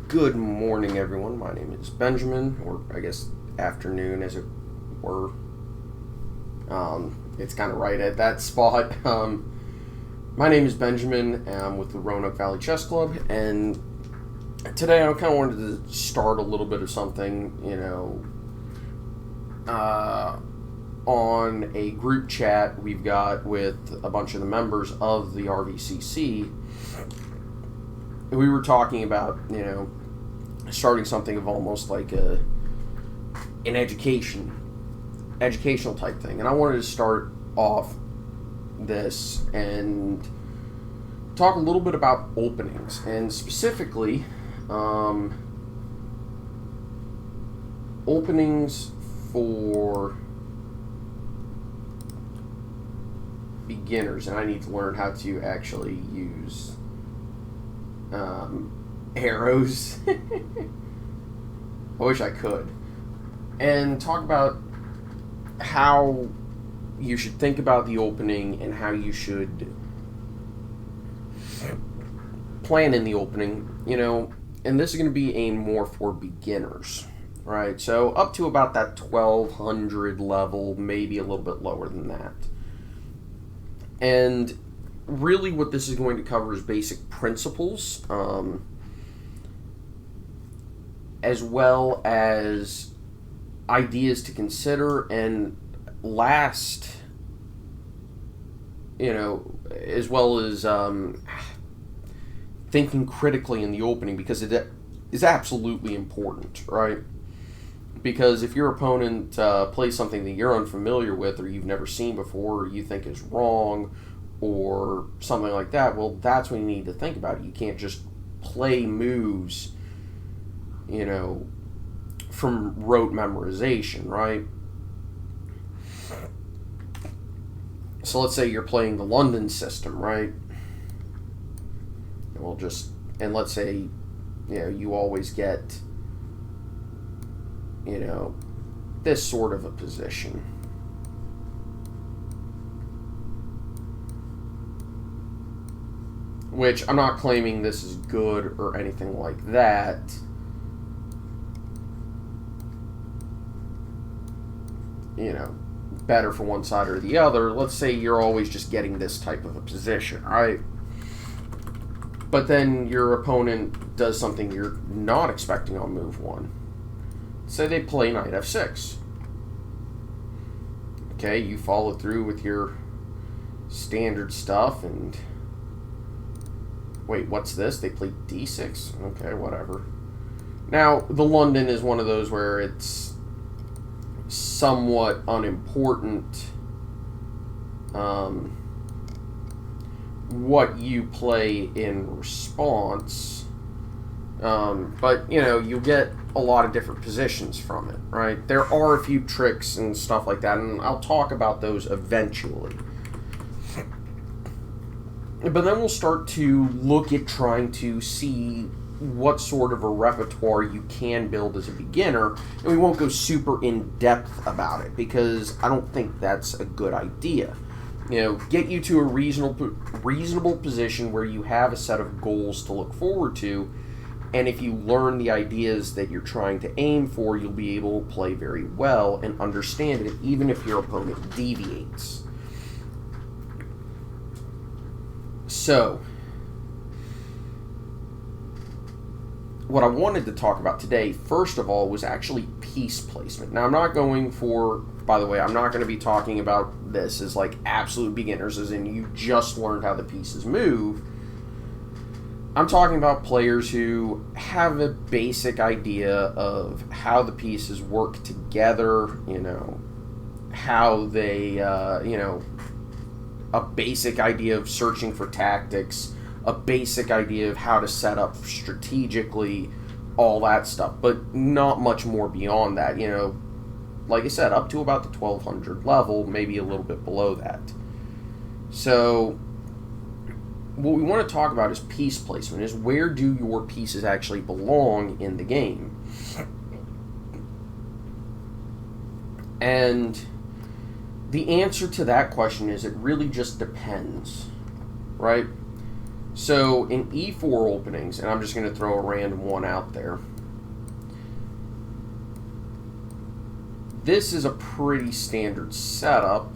Good morning, everyone. My name is Benjamin, or I guess afternoon, as it were. It's kind of right at that spot. My name is Benjamin. I'm with the Roanoke Valley Chess Club, and today I kind of wanted to start a little bit of something, on a group chat we've got with a bunch of the members of the RVCC. We were talking about, starting something of almost like an educational type thing. And I wanted to start off this and talk a little bit about openings, and specifically openings for beginners. And I need to learn how to actually use arrows. I wish I could. And talk about how you should think about the opening and how you should plan in the opening, and this is going to be aimed more for beginners, right? So up to about that 1200 level, maybe a little bit lower than that. And really what this is going to cover is basic principles, as well as ideas to consider, and last, as well as thinking critically in the opening, because it is absolutely important, right? Because if your opponent plays something that you're unfamiliar with, or you've never seen before, or you think is wrong, or something like that, well, that's when you need to think about it. You can't just play moves, from rote memorization, right? So let's say you're playing the London system, right? And let's say, you always get, this sort of a position. Which I'm not claiming this is good or anything like that. Better for one side or the other. Let's say you're always just getting this type of a position, right? But then your opponent does something you're not expecting on move one. Say they play knight f6. Okay, you follow through with your standard stuff, and wait, what's this? They play d6? Okay, whatever. Now, the London is one of those where it's somewhat unimportant what you play in response, but you get a lot of different positions from it, right? There are a few tricks and stuff like that, and I'll talk about those eventually. But then we'll start to look at trying to see what sort of a repertoire you can build as a beginner, and we won't go super in-depth about it, because I don't think that's a good idea. Get you to a reasonable position where you have a set of goals to look forward to, and if you learn the ideas that you're trying to aim for, you'll be able to play very well and understand it, even if your opponent deviates. So, what I wanted to talk about today, first of all, was actually piece placement. Now, I'm not going to be talking about this as like absolute beginners, as in you just learned how the pieces move. I'm talking about players who have a basic idea of how the pieces work together, how they, a basic idea of searching for tactics, a basic idea of how to set up strategically, all that stuff, but not much more beyond that. Like I said, up to about the 1200 level, maybe a little bit below that. So what we want to talk about is piece placement, is where do your pieces actually belong in the game. And the answer to that question is it really just depends, right? So in e4 openings, and I'm just going to throw a random one out there, this is a pretty standard setup.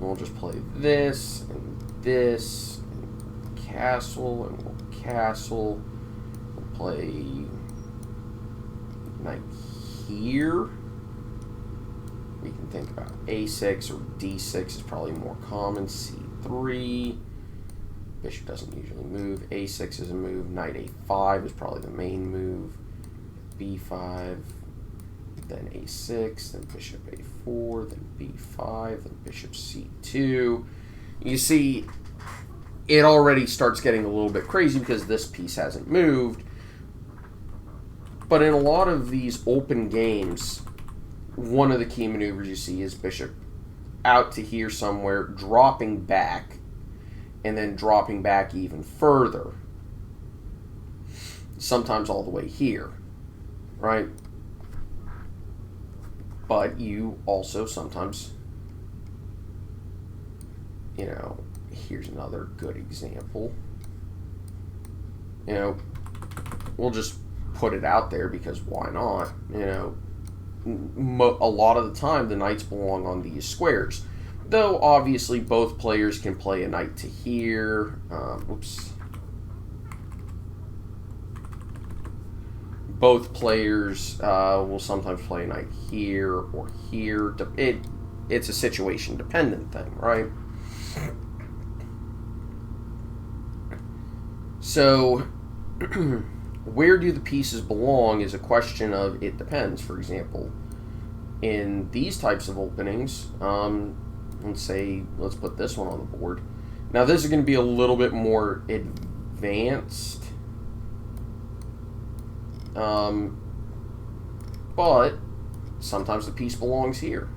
We'll just play this, and castle, and we'll castle. We'll play knight here. We can think about a6 or d6 is probably more common. c3. Bishop doesn't usually move. a6 is a move. Knight a5 is probably the main move. b5, then a6, then bishop a4, then b5, then bishop c2. You see, it already starts getting a little bit crazy because this piece hasn't moved. But in a lot of these open games, one of the key maneuvers you see is bishop out to here somewhere, dropping back, and then dropping back even further. Sometimes all the way here, right? But you also sometimes, you know, here's another good example. You know, we'll just put it out there because why not? You know, a lot of the time the knights belong on these squares. Though obviously both players can play a knight to here. Both players will sometimes play a knight here or here. It's a situation dependent thing, right? So where do the pieces belong is a question of it depends. For example, in these types of openings, let's put this one on the board. Now this is going to be a little bit more advanced, but sometimes the piece belongs here.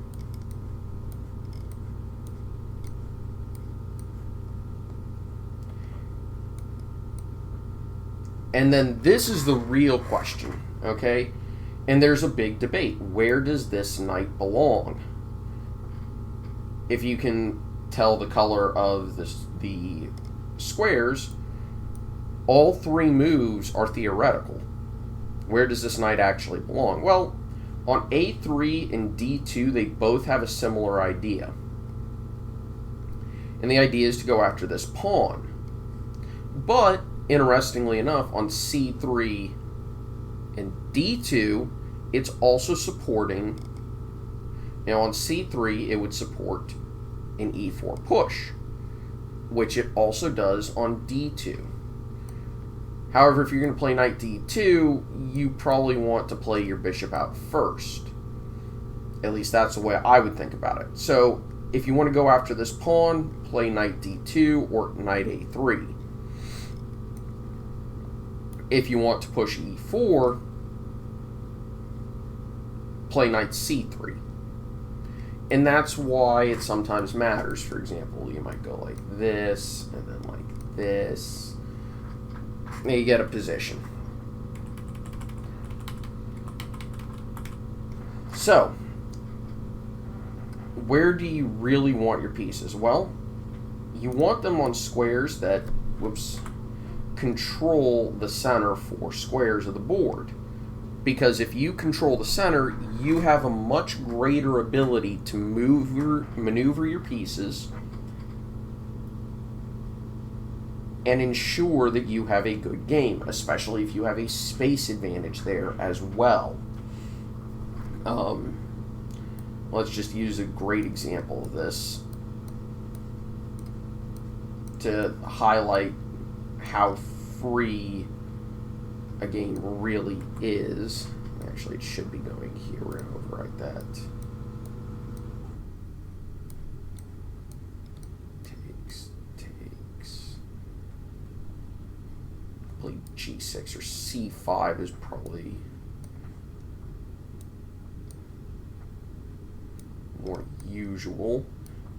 And then this is the real question, okay? And there's a big debate. Where does this knight belong? If you can tell the color of the squares, all three moves are theoretical. Where does this knight actually belong? Well, on a3 and d2, they both have a similar idea. And the idea is to go after this pawn. But, interestingly enough, on c3 and d2, it's also supporting. Now on c3, it would support an e4 push, which it also does on d2. However, if you're going to play knight d2, you probably want to play your bishop out first. At least that's the way I would think about it. So if you want to go after this pawn, play knight d2 or knight a3. If you want to push e4, play knight c3. And that's why it sometimes matters. For example, you might go like this, and then like this. And you get a position. So, where do you really want your pieces? Well, you want them on squares that, control the center 4 squares of the board. Because if you control the center, you have a much greater ability to maneuver your pieces and ensure that you have a good game, especially if you have a space advantage there as well. Let's just use a great example of this to highlight how free a game really is. Actually, it should be going here. We're going to overwrite that. Takes. Probably g6 or c5 is probably more usual.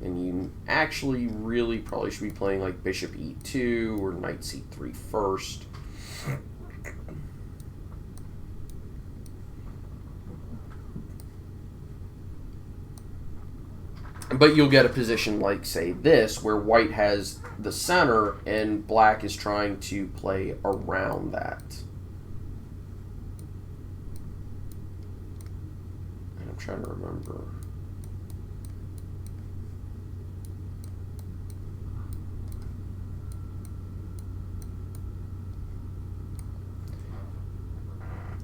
And you actually really probably should be playing like bishop e2 or knight c3 first. But you'll get a position like, say, this, where white has the center and black is trying to play around that. And I'm trying to remember.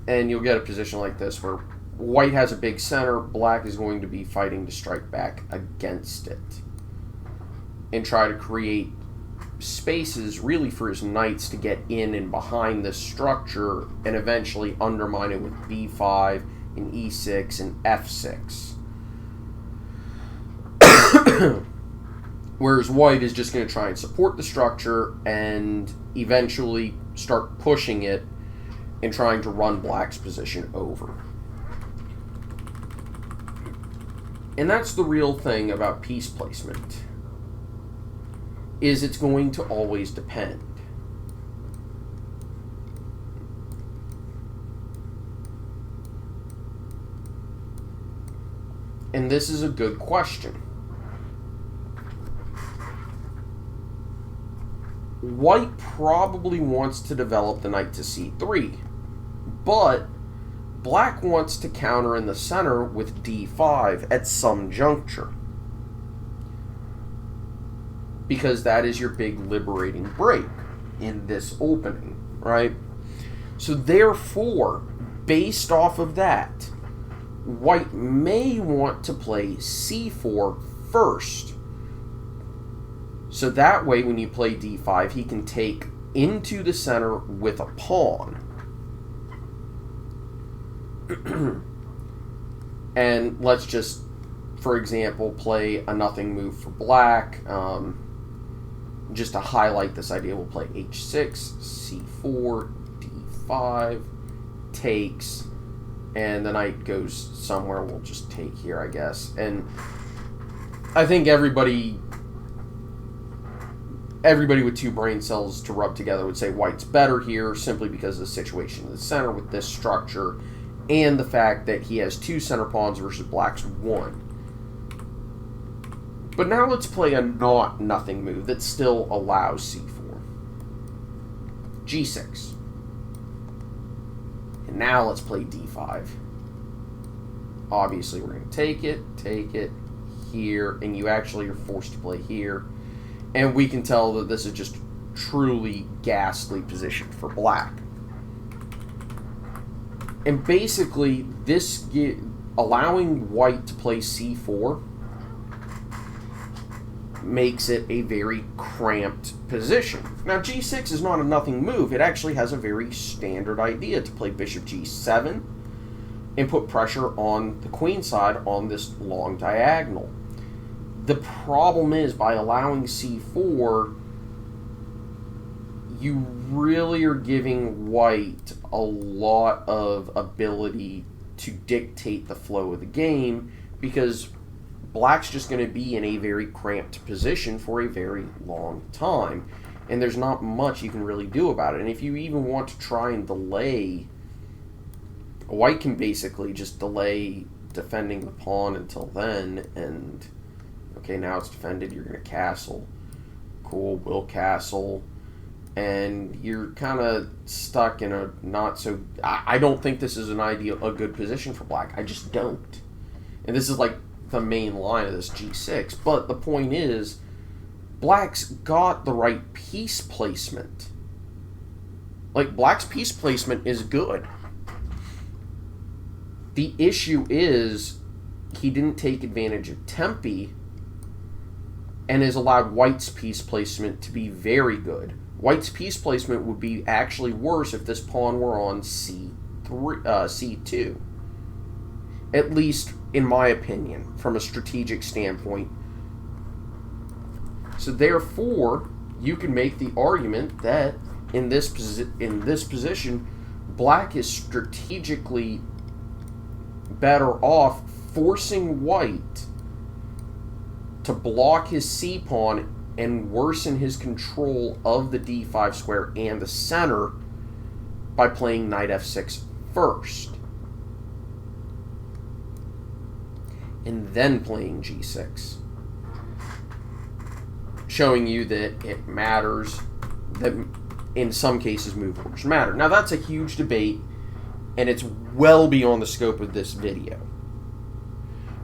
And you'll get a position like this where white has a big center, black is going to be fighting to strike back against it and try to create spaces really for his knights to get in and behind this structure and eventually undermine it with b5 and e6 and f6. Whereas white is just going to try and support the structure and eventually start pushing it and trying to run black's position over. And that's the real thing about piece placement, is it's going to always depend. And this is a good question. White probably wants to develop the knight to c3, but black wants to counter in the center with d5 at some juncture, because that is your big liberating break in this opening, right? So therefore, based off of that, white may want to play c4 first. So that way, when you play d5, he can take into the center with a pawn. And let's just, for example, play a nothing move for black. Just to highlight this idea, we'll play h6, c4, d5, takes, and the knight goes somewhere. We'll just take here, I guess. And I think everybody with two brain cells to rub together would say white's better here, simply because of the situation in the center with this structure and the fact that he has two center pawns versus black's one. But now let's play a nothing move that still allows c4. g6. And now let's play d5. Obviously, we're going to take it here, and you actually are forced to play here. And we can tell that this is just truly ghastly position for black. And basically, this allowing white to play c4 makes it a very cramped position. Now, g6 is not a nothing move. It actually has a very standard idea to play bishop g7 and put pressure on the queen side on this long diagonal. The problem is, by allowing c4, you really are giving white a lot of ability to dictate the flow of the game, because black's just going to be in a very cramped position for a very long time, and there's not much you can really do about it. And if you even want to try and delay, white can basically just delay defending the pawn until then, and okay, now it's defended, you're going to castle. Cool, will castle. And you're kind of stuck in a not so... I don't think this is a good position for black. I just don't. And this is like the main line of this g6. But the point is, black's got the right piece placement. Like, black's piece placement is good. The issue is, he didn't take advantage of tempi and has allowed white's piece placement to be very good. White's piece placement would be actually worse if this pawn were on c2. At least, in my opinion, from a strategic standpoint. So therefore, you can make the argument that in this position, black is strategically better off forcing white to block his c-pawn and worsen his control of the d5 square and the center by playing knight f6 first, and then playing g6. showing you that it matters, that in some cases move orders matter. Now that's a huge debate, and it's well beyond the scope of this video.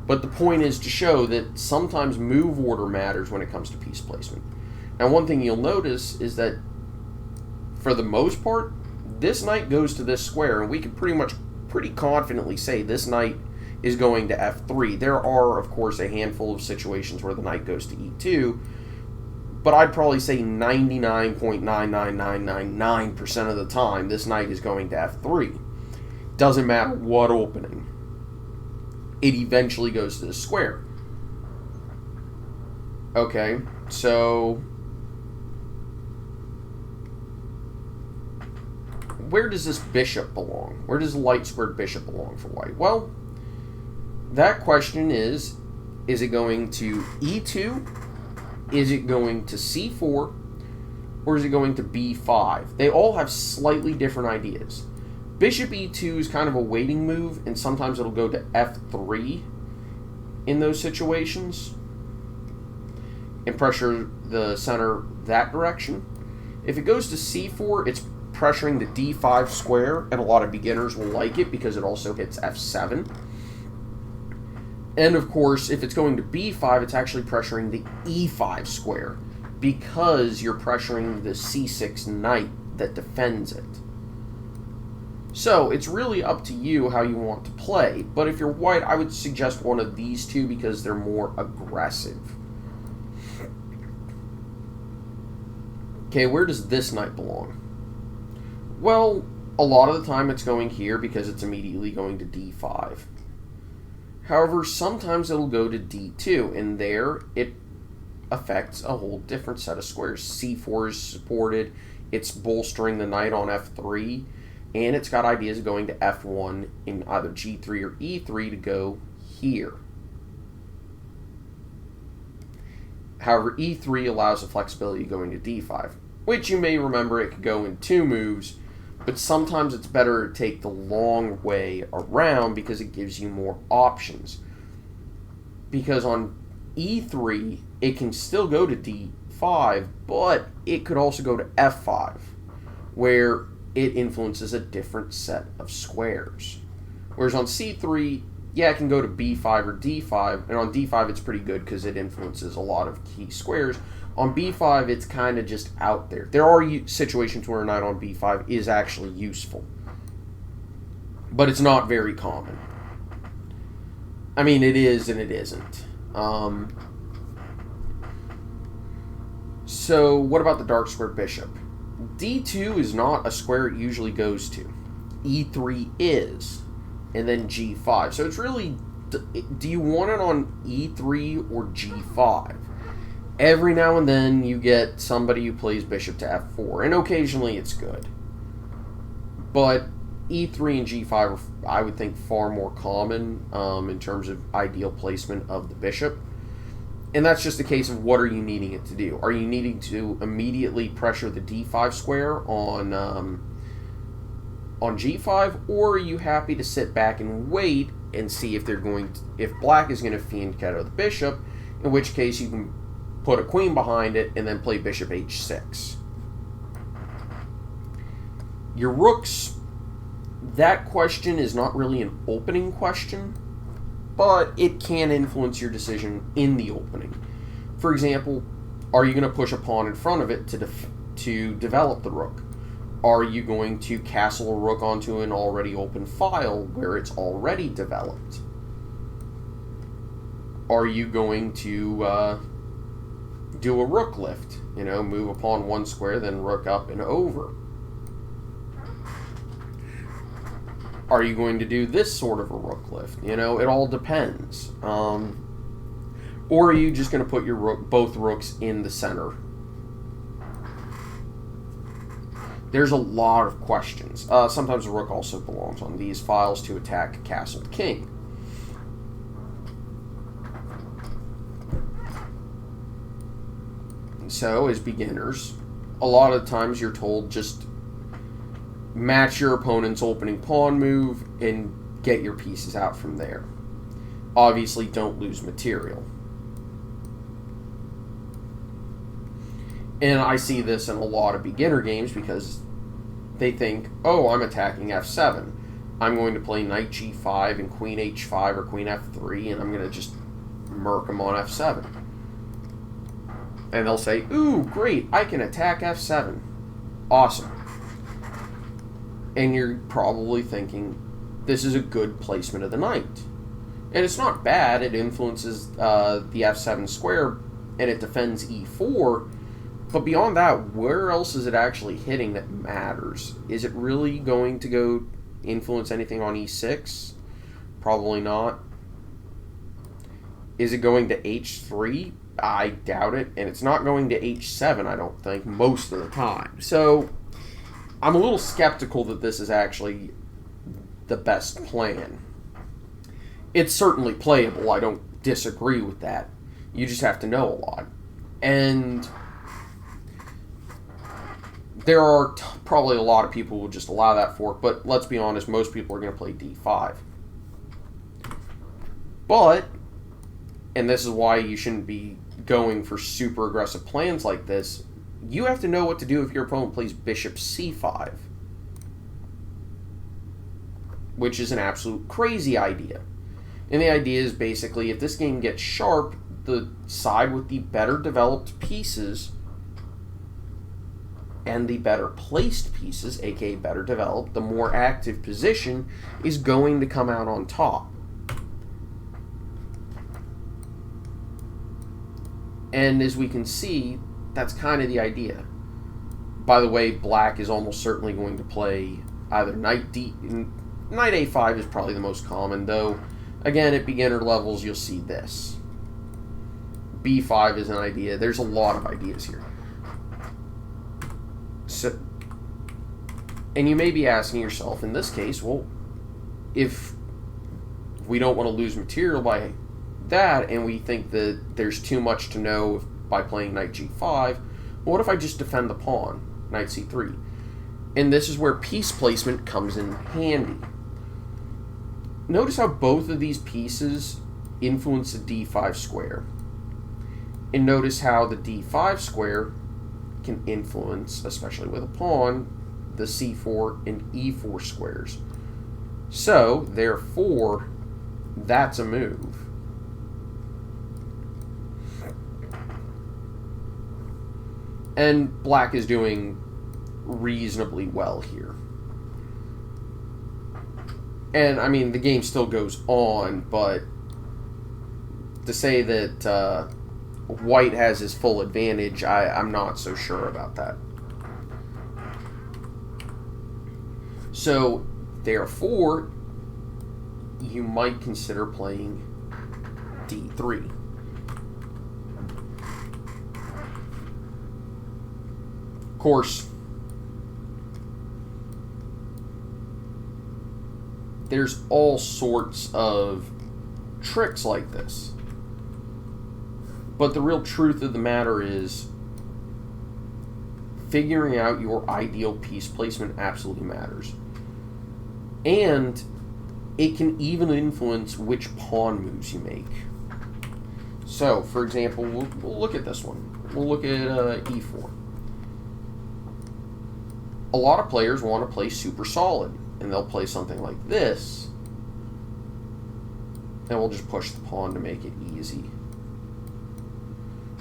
But the point is to show that sometimes move order matters when it comes to piece placement. Now one thing you'll notice is that for the most part, this knight goes to this square, and we can pretty confidently say this knight is going to f3. There are, of course, a handful of situations where the knight goes to e2, but I'd probably say 99.99999% of the time this knight is going to f3. Doesn't matter what opening. It eventually goes to the square. Okay, so where does this bishop belong? Where does the light squared bishop belong for white? Well, that question is it going to e2? Is it going to c4? Or is it going to b5? They all have slightly different ideas. Bishop e2 is kind of a waiting move, and sometimes it'll go to f3 in those situations and pressure the center that direction. If it goes to c4, it's pressuring the d5 square, and a lot of beginners will like it because it also hits f7. And of course, if it's going to b5, it's actually pressuring the e5 square because you're pressuring the c6 knight that defends it. So it's really up to you how you want to play, but if you're white, I would suggest one of these two because they're more aggressive. Okay, where does this knight belong? Well, a lot of the time it's going here because it's immediately going to d5. However, sometimes it'll go to d2, and there it affects a whole different set of squares. c4 is supported, it's bolstering the knight on f3, and it's got ideas of going to f1 in either g3 or e3 to go here. However, e3 allows the flexibility of going to d5, which you may remember it could go in two moves, but sometimes it's better to take the long way around because it gives you more options. Because on e3, it can still go to d5, but it could also go to f5, where it influences a different set of squares. Whereas on c3, yeah, it can go to b5 or d5, and on d5 it's pretty good because it influences a lot of key squares. On b5, it's kind of just out there. There are situations where a knight on b5 is actually useful, but it's not very common. I mean, it is and it isn't. So what about the dark square bishop? d2 is not a square it usually goes to. e3 is, and then g5. So it's really, do you want it on e3 or g5? Every now and then you get somebody who plays bishop to f4, and occasionally it's good. But e3 and g5 are, I would think, far more common in terms of ideal placement of the bishop. And that's just a case of what are you needing it to do. Are you needing to immediately pressure the d5 square on g5, or are you happy to sit back and wait and see if if black is going to fiend Keto the bishop, in which case you can put a queen behind it and then play bishop h6. Your rooks, that question is not really an opening question, but it can influence your decision in the opening. For example, are you going to push a pawn in front of it to develop the rook? Are you going to castle a rook onto an already open file where it's already developed? Are you going to do a rook lift? You know, move a pawn one square, then rook up and over. Are you going to do this sort of a rook lift? You know, it all depends. Or are you just going to put your both rooks in the center? There's a lot of questions. Sometimes the rook also belongs on these files to attack a castled king. So, as beginners, a lot of times you're told just match your opponent's opening pawn move and get your pieces out from there. Obviously, don't lose material. And I see this in a lot of beginner games because they think, oh, I'm attacking f7. I'm going to play knight g5 and queen h5 or queen f3, and I'm going to just murk them on f7. And they'll say, ooh, great, I can attack f7. Awesome. And you're probably thinking, this is a good placement of the knight. And it's not bad. It influences the f7 square, and it defends e4. But beyond that, where else is it actually hitting that matters? Is it really going to go influence anything on e6? Probably not. Is it going to h3? I doubt it. And it's not going to h7, I don't think, most of the time. So I'm a little skeptical that this is actually the best plan. It's certainly playable. I don't disagree with that. You just have to know a lot. And there are probably a lot of people who will just allow that fork, but let's be honest, most people are going to play d5. But, and this is why you shouldn't be going for super aggressive plans like this, you have to know what to do if your opponent plays bishop c5, which is an absolute crazy idea. And the idea is basically, if this game gets sharp, the side with the better developed pieces and the better placed pieces, aka better developed, the more active position, is going to come out on top. And as we can see, that's kind of the idea. By the way, black is almost certainly going to play either knight a5 is probably the most common, though again at beginner levels you'll see this. b5 is an idea. There's a lot of ideas here. So, and you may be asking yourself in this case, well, if we don't want to lose material by that and we think that there's too much to know by playing knight g5, well, what if I just defend the pawn, knight c3? And this is where piece placement comes in handy. Notice how both of these pieces influence the d5 square. And notice how the d5 square can influence, especially with a pawn, the c4 and e4 squares. So, therefore, that's a move. And black is doing reasonably well here. And, I mean, the game still goes on, but to say that white has his full advantage, I'm not so sure about that. So, therefore, you might consider playing d3. Of course, there's all sorts of tricks like this. But the real truth of the matter is figuring out your ideal piece placement absolutely matters. And it can even influence which pawn moves you make. So, for example, we'll look at this one. We'll look at e4. A lot of players want to play super solid, and they'll play something like this, and we'll just push the pawn to make it easy.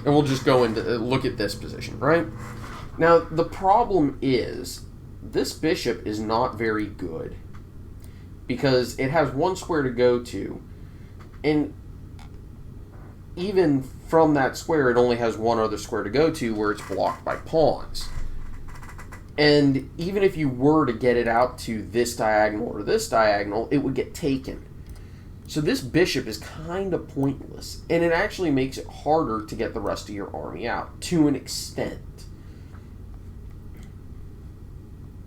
And we'll just go into look at this position, right? Now, the problem is this bishop is not very good because it has one square to go to, and even from that square, it only has one other square to go to where it's blocked by pawns. And even if you were to get it out to this diagonal or this diagonal, it would get taken. So this bishop is kind of pointless, and it actually makes it harder to get the rest of your army out, to an extent.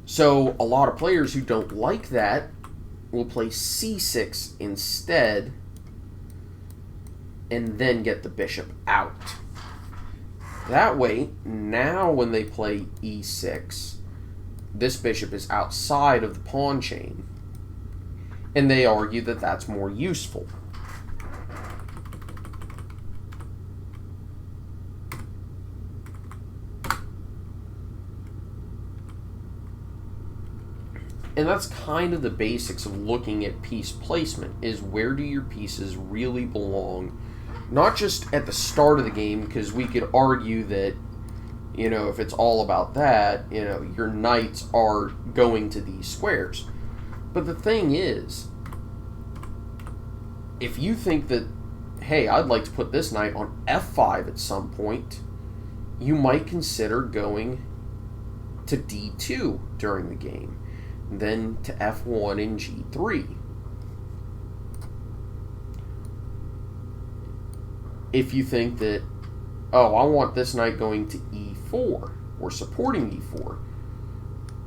So a lot of players who don't like that will play c6 instead, and then get the bishop out. That way, now when they play e6, this bishop is outside of the pawn chain, and they argue that that's more useful. And that's kind of the basics of looking at piece placement, is where do your pieces really belong, not just at the start of the game, because we could argue that, if it's all about that, your knights are going to these squares. But the thing is, if you think that, hey, I'd like to put this knight on f5 at some point, you might consider going to d2 during the game, then to f1 and g3. If you think that, oh, I want this knight going to e4 or supporting e4,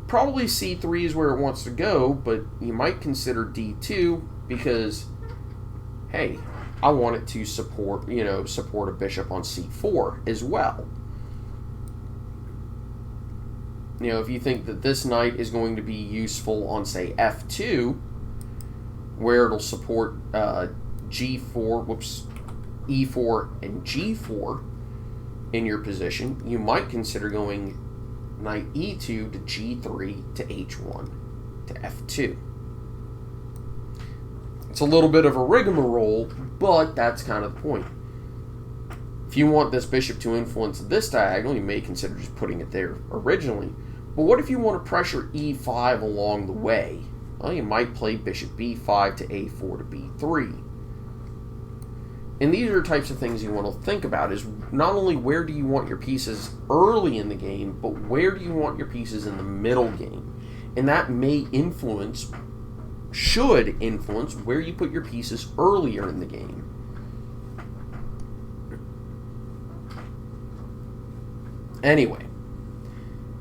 probably c3 is where it wants to go, but you might consider d2 because, hey, I want it to support a bishop on c4 as well. If you think that this knight is going to be useful on, say, f2, where it'll support e4 and g4 in your position, you might consider going knight e2 to g3 to h1 to f2. It's a little bit of a rigmarole, but that's kind of the point. If you want this bishop to influence this diagonal, you may consider just putting it there originally. But what if you want to pressure e5 along the way? Well, you might play bishop b5 to a4 to b3. And these are types of things you want to think about, is not only where do you want your pieces early in the game, but where do you want your pieces in the middle game? And that may influence, should influence, where you put your pieces earlier in the game. Anyway,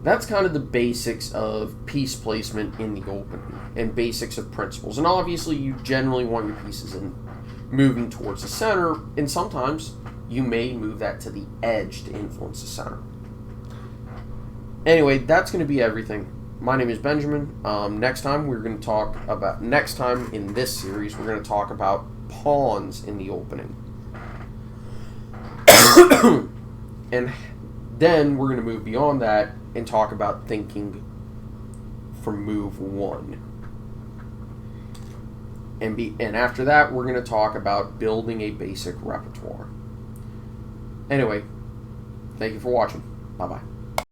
that's kind of the basics of piece placement in the opening and basics of principles. And obviously you generally want your pieces in moving towards the center, and sometimes you may move that to the edge to influence the center. Anyway, that's going to be everything. My name is Benjamin. Next time in this series, we're going to talk about pawns in the opening. And then we're going to move beyond that and talk about thinking for move 1. And after that, we're going to talk about building a basic repertoire. Anyway, thank you for watching. Bye-bye.